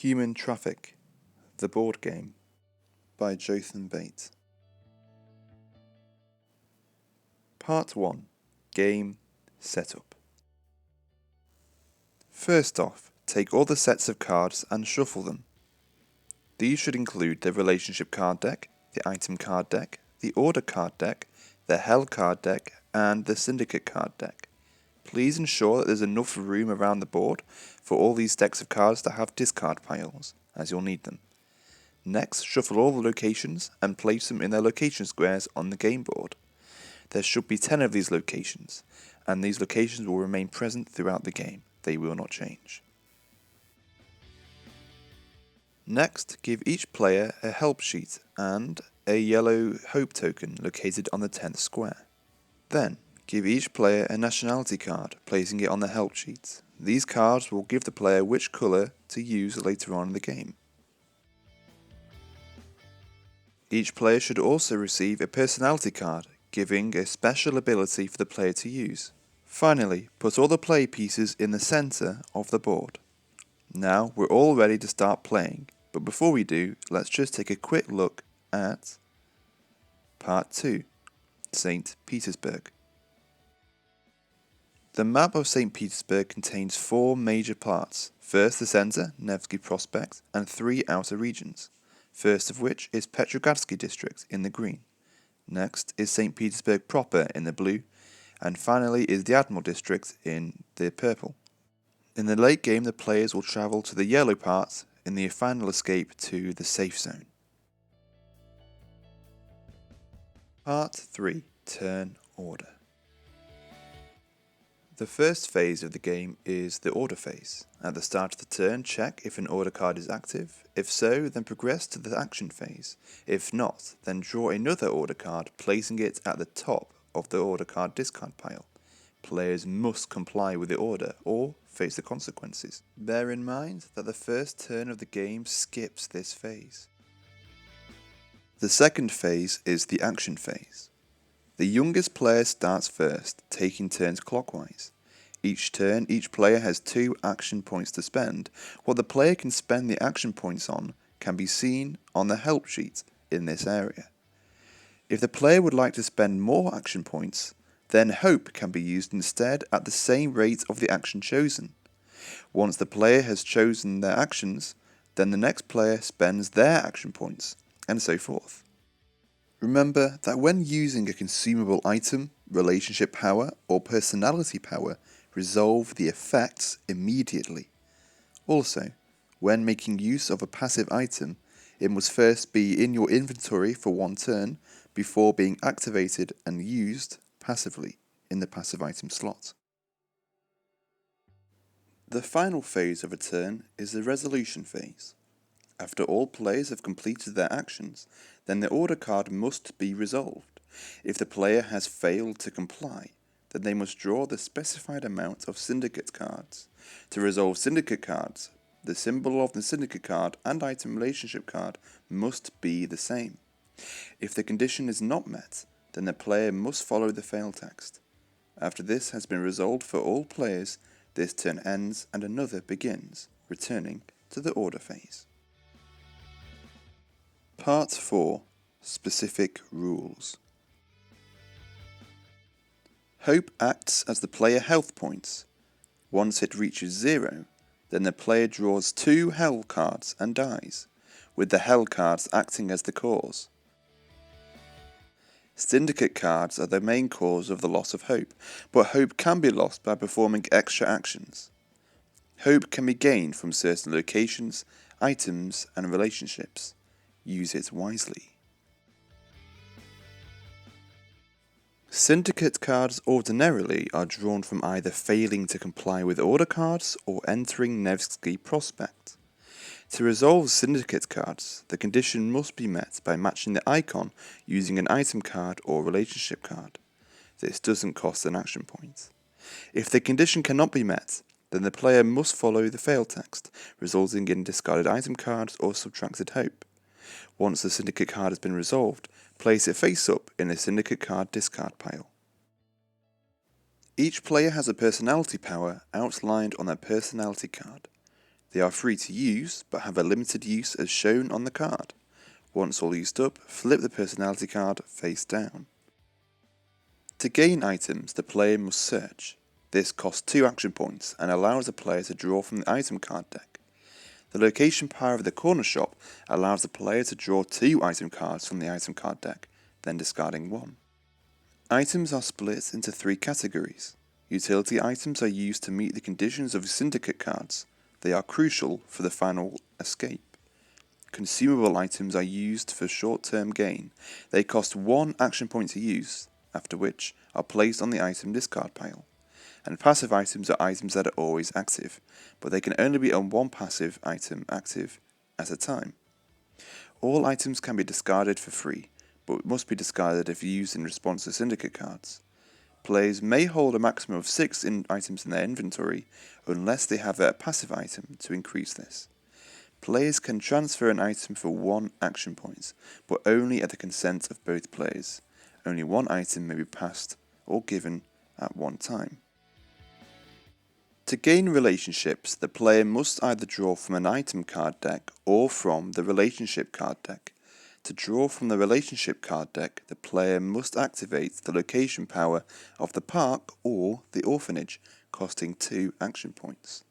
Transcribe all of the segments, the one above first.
Human Trafficking, the board game, by Jotham Bate. Part 1. Game Setup. First off, take all the sets of cards and shuffle them. These should include the relationship card deck, the item card deck, the order card deck, the hell card deck, and the syndicate card deck. Please ensure that there's enough room around the board for all these decks of cards to have discard piles, as you'll need them. Next, shuffle all the locations and place them in their location squares on the game board. There should be 10 of these locations, and these locations will remain present throughout the game. They will not change. Next, give each player a help sheet and a yellow hope token located on the 10th square. Then, give each player a nationality card, placing it on the help sheet. These cards will give the player which colour to use later on in the game. Each player should also receive a personality card, giving a special ability for the player to use. Finally, put all the play pieces in the centre of the board. Now we're all ready to start playing, but before we do, let's just take a quick look at Part 2, St. Petersburg. The map of St. Petersburg contains 4 major parts. First the centre, Nevsky Prospect, and 3 outer regions. First of which is Petrogradsky district in the green. Next is St. Petersburg proper in the blue, and finally is the Admiral district in the purple. In the late game, the players will travel to the yellow part in the final escape to the safe zone. Part 3. Turn Order. The first phase of the game is the order phase. At the start of the turn, check if an order card is active. If so, then progress to the action phase. If not, then draw another order card, placing it at the top of the order card discard pile. Players must comply with the order or face the consequences. Bear in mind that the first turn of the game skips this phase. The second phase is the action phase. The youngest player starts first, taking turns clockwise. Each turn, each player has 2 action points to spend. What the player can spend the action points on can be seen on the help sheet in this area. If the player would like to spend more action points, then hope can be used instead at the same rate of the action chosen. Once the player has chosen their actions, then the next player spends their action points, and so forth. Remember that when using a consumable item, relationship power, or personality power, resolve the effects immediately. Also, when making use of a passive item, it must first be in your inventory for 1 turn before being activated and used passively in the passive item slot. The final phase of a turn is the resolution phase. After all players have completed their actions, then the order card must be resolved. If the player has failed to comply, then they must draw the specified amount of syndicate cards. To resolve syndicate cards, the symbol of the syndicate card and item relationship card must be the same. If the condition is not met, then the player must follow the fail text. After this has been resolved for all players, this turn ends and another begins, returning to the order phase. Part 4. Specific Rules. Hope acts as the player health points. Once it reaches 0, then the player draws 2 hell cards and dies, with the hell cards acting as the cause. Syndicate cards are the main cause of the loss of hope, but hope can be lost by performing extra actions. Hope can be gained from certain locations, items, and relationships. Use it wisely. Syndicate cards ordinarily are drawn from either failing to comply with order cards or entering Nevsky Prospect. To resolve syndicate cards, the condition must be met by matching the icon using an item card or relationship card. This doesn't cost an action point. If the condition cannot be met, then the player must follow the fail text, resulting in discarded item cards or subtracted hope. Once the syndicate card has been resolved, place it face up in a syndicate card discard pile. Each player has a personality power outlined on their personality card. They are free to use, but have a limited use as shown on the card. Once all used up, flip the personality card face down. To gain items, the player must search. This costs 2 action points and allows the player to draw from the item card deck. The location power of the corner shop allows the player to draw 2 item cards from the item card deck, then discarding 1. Items are split into 3 categories. Utility items are used to meet the conditions of syndicate cards. They are crucial for the final escape. Consumable items are used for short-term gain. They cost 1 action point to use, after which are placed on the item discard pile. And passive items are items that are always active, but they can only be on 1 passive item active at a time. All items can be discarded for free, but must be discarded if used in response to syndicate cards. Players may hold a maximum of 6 items in their inventory, unless they have a passive item to increase this. Players can transfer an item for 1 action point, but only at the consent of both players. Only 1 item may be passed or given at one time. To gain relationships, the player must either draw from an item card deck or from the relationship card deck. To draw from the relationship card deck, the player must activate the location power of the park or the orphanage, costing 2 action points.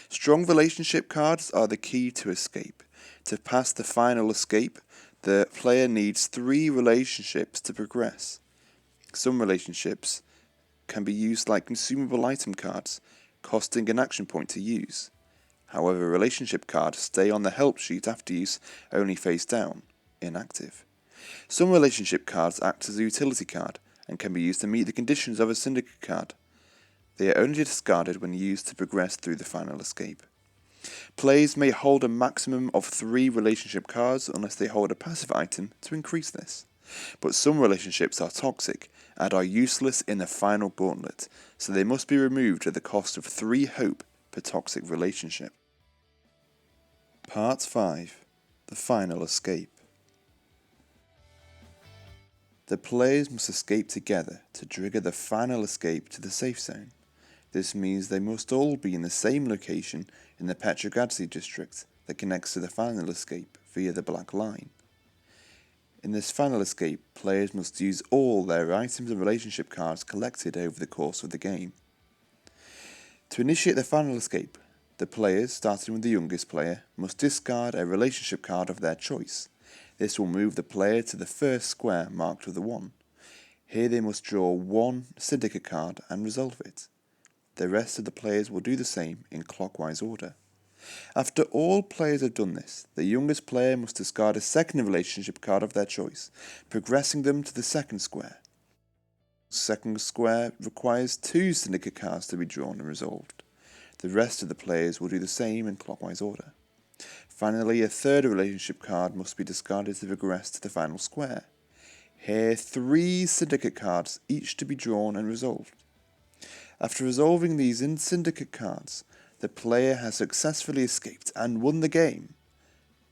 Strong relationship cards are the key to escape. To pass the final escape, the player needs 3 relationships to progress. Some relationships can be used like consumable item cards, costing an action point to use. However, relationship cards stay on the help sheet after use, only face down, inactive. Some relationship cards act as a utility card and can be used to meet the conditions of a syndicate card. They are only discarded when used to progress through the final escape. Players may hold a maximum of 3 relationship cards unless they hold a passive item to increase this. But some relationships are toxic and are useless in the final gauntlet, so they must be removed at the cost of 3 hope per toxic relationship. Part 5. The Final Escape. The players must escape together to trigger the final escape to the safe zone. This means they must all be in the same location in the Petrogradsky district that connects to the final escape via the black line. In this final escape, players must use all their items and relationship cards collected over the course of the game. To initiate the final escape, the players, starting with the youngest player, must discard a relationship card of their choice. This will move the player to the first square marked with a 1. Here they must draw 1 syndicate card and resolve it. The rest of the players will do the same in clockwise order. After all players have done this, the youngest player must discard a second relationship card of their choice, progressing them to the second square. The second square requires 2 syndicate cards to be drawn and resolved. The rest of the players will do the same in clockwise order. Finally, a third relationship card must be discarded to progress to the final square. Here, 3 syndicate cards, each to be drawn and resolved. After resolving these syndicate cards, the player has successfully escaped and won the game.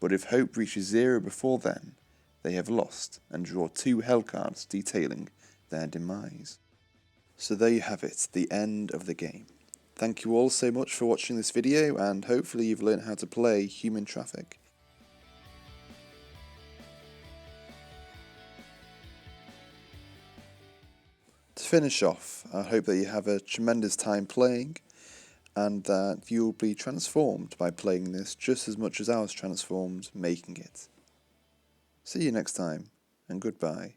But if hope reaches 0 before then, they have lost and draw 2 hell cards detailing their demise. So there you have it, the end of the game. Thank you all so much for watching this video, and hopefully you've learned how to play Human Traffic. To finish off, I hope that you have a tremendous time playing, and that you'll be transformed by playing this just as much as I was transformed making it. See you next time, and goodbye.